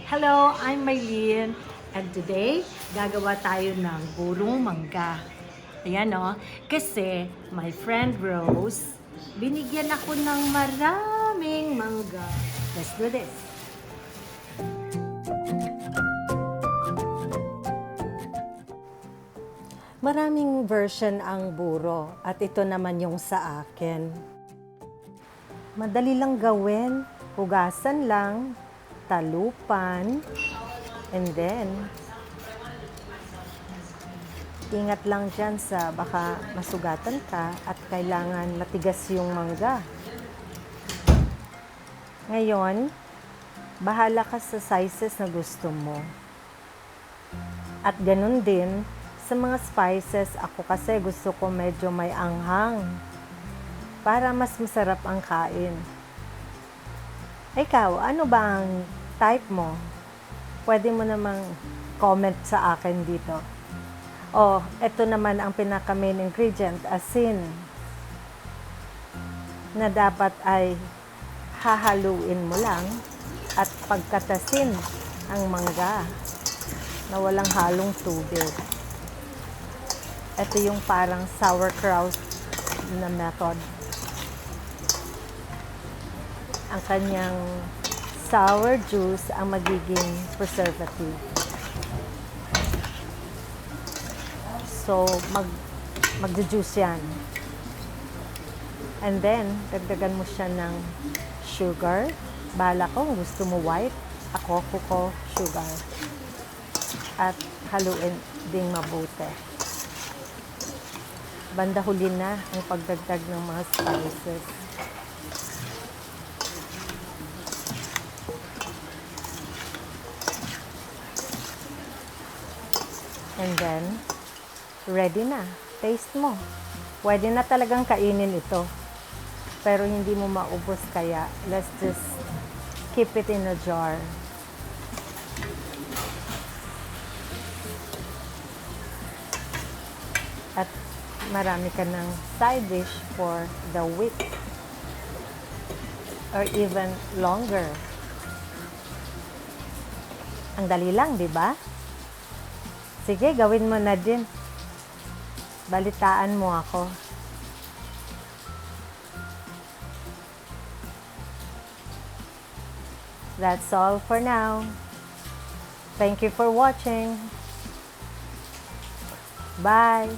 Hello, I'm Maylene and today gagawa tayo ng burong mangga. Ayan o, kasi my friend Rose, binigyan ako ng maraming mangga. Let's do this. Maraming version ang buro at ito naman yung sa akin. Madali lang gawin, hugasan lang, talupan, and then ingat lang dyan sa baka masugatan ka at kailangan matigas yung mangga. Ngayon, bahala ka sa sizes na gusto mo. At ganun din, sa mga spices, ako kasi gusto ko medyo may anghang para mas masarap ang kain. Ikaw, ano ba ang type mo? Pwede mo namang comment sa akin dito. Oh, ito naman ang pinaka main ingredient, asin. Na dapat ay hahaluin mo lang at pagkatasin ang mangga na walang halong tubig. Ito yung parang sauerkraut na method. Ang kanyang sour juice ang magiging preservative. So, mag-juice yan. And then, dagdagan mo siya ng sugar. Bahala ko, gusto mo white. Ako, kuko, sugar. At haluin ding mabuti. Banda huli na ang pagdagdag ng mga spices. And then, ready na. Taste mo. Pwede na talagang kainin ito. Pero hindi mo maubos kaya let's just keep it in a jar. At marami ka ng side dish for the week. Or even longer. Ang dali lang, di ba? Sige, gawin mo na din. Balitaan mo ako. That's all for now. Thank you for watching. Bye.